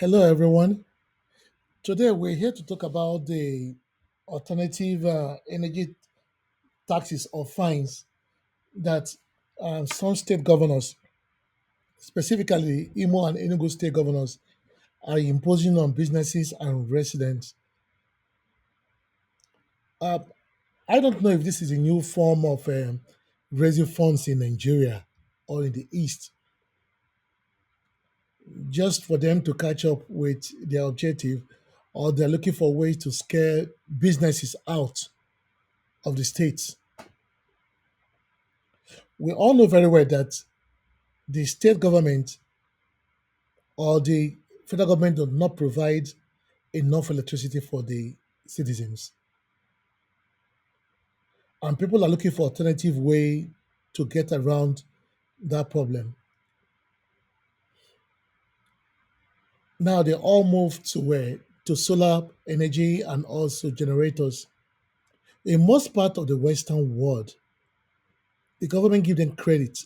Hello, everyone. Today we're here to talk about the alternative energy taxes or fines that some state governors, specifically Imo and Enugu state governors, are imposing on businesses and residents. Uh, I don't know if this is a new form of raising funds in Nigeria or in the East, just for them to catch up with their objective, or they're looking for ways to scare businesses out of the states. We all know very well that the state government or the federal government does not provide enough electricity for the citizens, and people are looking for alternative way to get around that problem. Now they all move to where to solar energy and also generators. In most part of the Western world, the government give them credit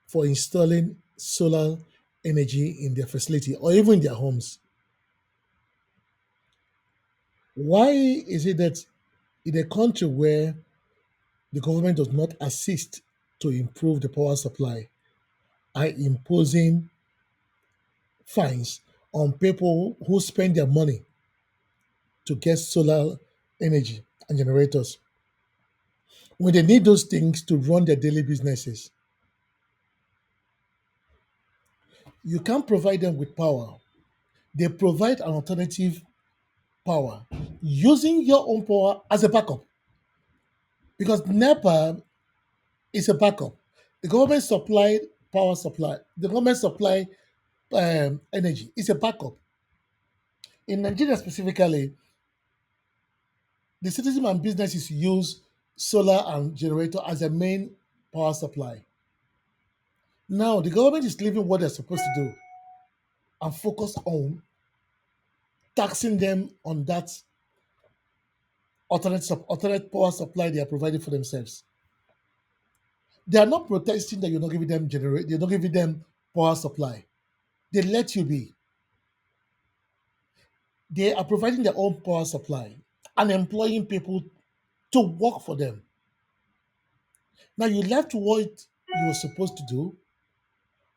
for installing solar energy in their facility or even in their homes. Why is it that in a country where the government does not assist to improve the power supply are imposing fines on people who spend their money to get solar energy and generators when they need those things to run their daily businesses? You can't provide them with power. They provide an alternative power using your own power as a backup because NEPA is a backup. The government supply power supply, the government supply energy is a backup. In Nigeria specifically, the citizens and businesses use solar and generator as a main power supply. Now, the government is leaving what they're supposed to do and focus on taxing them on that alternate power supply they are providing for themselves. They are not protesting that you're not giving them you're not giving them power supply. They let you be. They are providing their own power supply and employing people to work for them. Now you left what you were supposed to do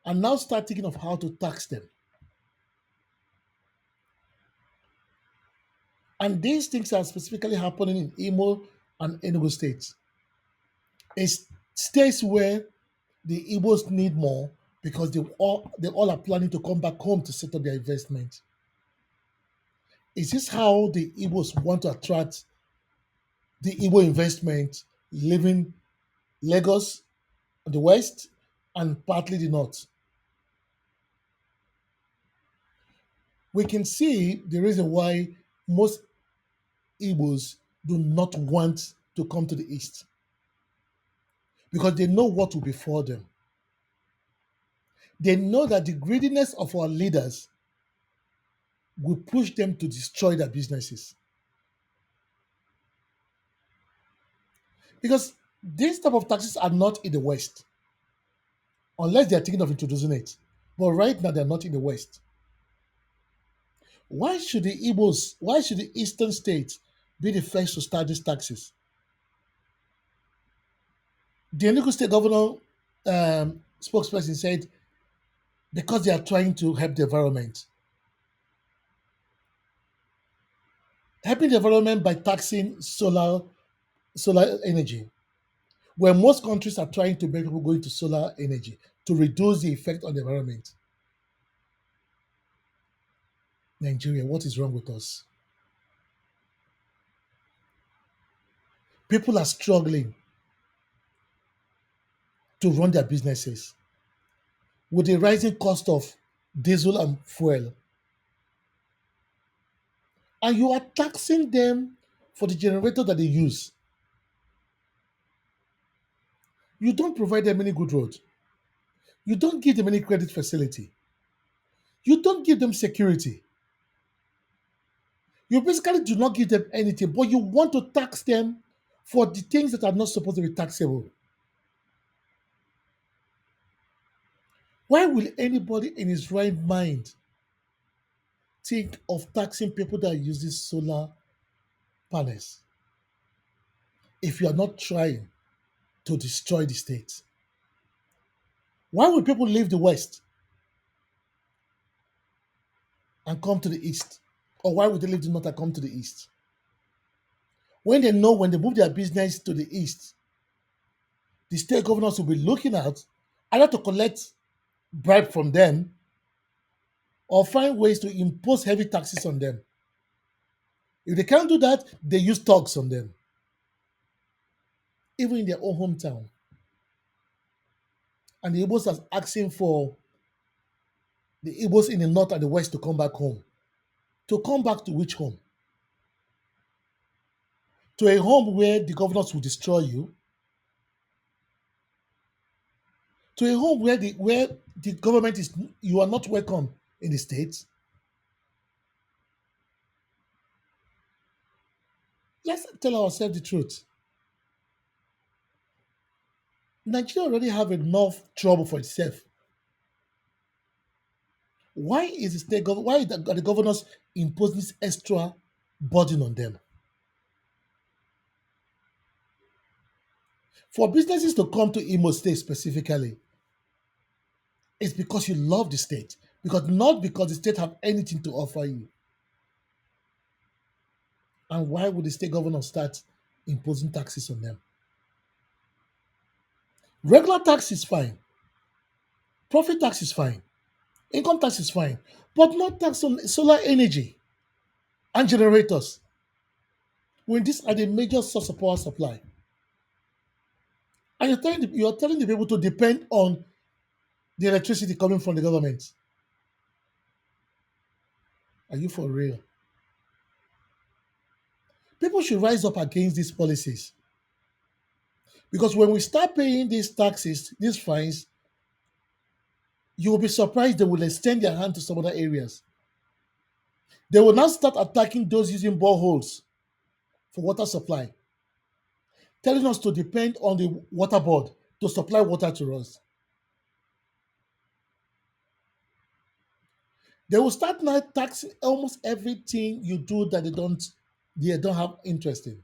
and now start thinking of how to tax them. And these things are specifically happening in Imo and Enugu states. It's states where the Igbos need more because they all are planning to come back home to set up their investment. Is this how the Igbos want to attract the Igbo investment living Lagos, the west, and partly the north? We can see the reason why most Igbos do not want to come to the east because they know what will befall them. They know that the greediness of our leaders will push them to destroy their businesses. Because these type of taxes are not in the West, unless they are thinking of introducing it. But right now, they're not in the West. Why should the eastern states be the first to start these taxes? The Enugu state governor spokesperson said because they are trying to help the environment. Helping the environment by taxing solar energy, where most countries are trying to make people go into solar energy to reduce the effect on the environment. Nigeria, what is wrong with us? People are struggling to run their businesses with the rising cost of diesel and fuel, and you are taxing them for the generator that they use. You don't provide them any good roads. You don't give them any credit facility. You don't give them security. You basically do not give them anything, but you want to tax them for the things that are not supposed to be taxable. Why will anybody in his right mind think of taxing people that uses solar panels if you are not trying to destroy the state? Why would people leave the West and come to the East? Or why would they leave the North and come to the East? When they know when they move their business to the East, the state governors will be looking out either to collect bribe from them or find ways to impose heavy taxes on them. If they can't do that, they use thugs on them, even in their own hometown. And the Igbos are asking for the Igbos in the north and the west to come back home. To come back to which home? To a home where the governors will destroy you, to a home where the government is you are not welcome in the state. Let's tell ourselves the truth. Nigeria already have enough trouble for itself. Why is the are the governors imposing this extra burden on them? For businesses to come to Imo State specifically, it's because you love the state, because not because the state have anything to offer you. And why would the state governor start imposing taxes on them? Regular tax is fine, profit tax is fine, income tax is fine, but not tax on solar energy and generators when these are the major source of power supply. And you're telling the people to depend on the electricity coming from the government. Are you for real? People should rise up against these policies because when we start paying these taxes, these fines, you will be surprised they will extend their hand to some other areas. They will now start attacking those using boreholes for water supply, telling us to depend on the water board to supply water to us. They will start now taxing almost everything you do that they don't have interest in.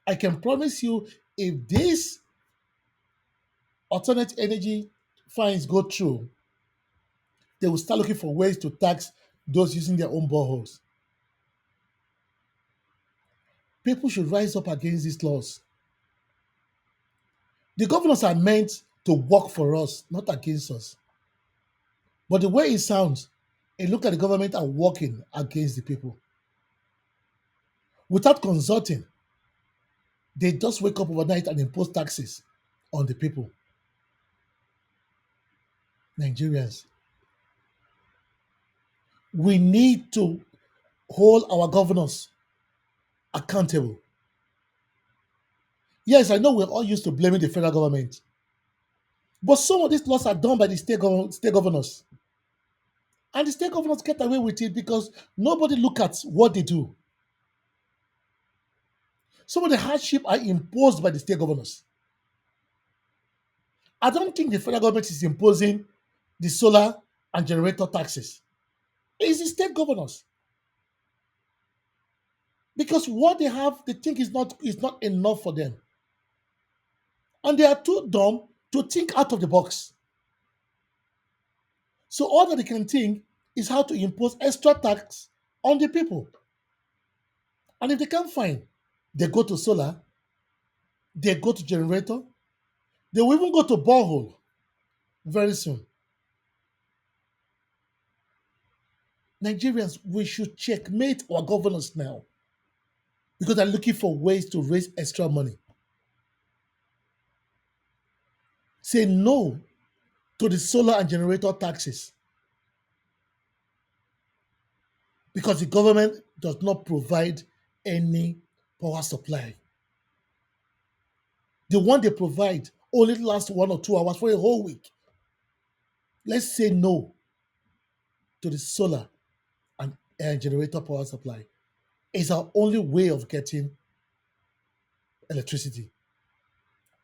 I can promise you, if these alternate energy fines go through, they will start looking for ways to tax those using their own boreholes. People should rise up against these laws. The governors are meant to work for us, not against us. But the way it sounds, it looks like the government are working against the people. Without consulting, they just wake up overnight and impose taxes on the people. Nigerians, we need to hold our governors accountable. Yes, I know we're all used to blaming the federal government, but some of these laws are done by the state governors. And the state governors get away with it because nobody look at what they do. Some of the hardship are imposed by the state governors. I don't think the federal government is imposing the solar and generator taxes. It's the state governors. Because what they have, they think is not enough for them. And they are too dumb to think out of the box. So all that they can think is how to impose extra tax on the people. And if they can't find, they go to solar, they go to generator, they will even go to borehole very soon. Nigerians, we should checkmate our governors now because they're looking for ways to raise extra money. Say no to the solar and generator taxes because the government does not provide any power supply. The one they provide only lasts 1 or 2 hours for a whole week. Let's say no to the solar and generator power supply. It's our only way of getting electricity.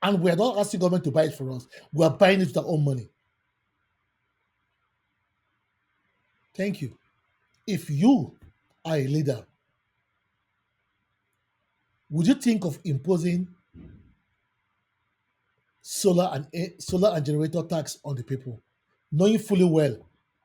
And we're not asking government to buy it for us. We are buying it with our own money. Thank you. If you are a leader, would you think of imposing solar and generator tax on the people, knowing fully well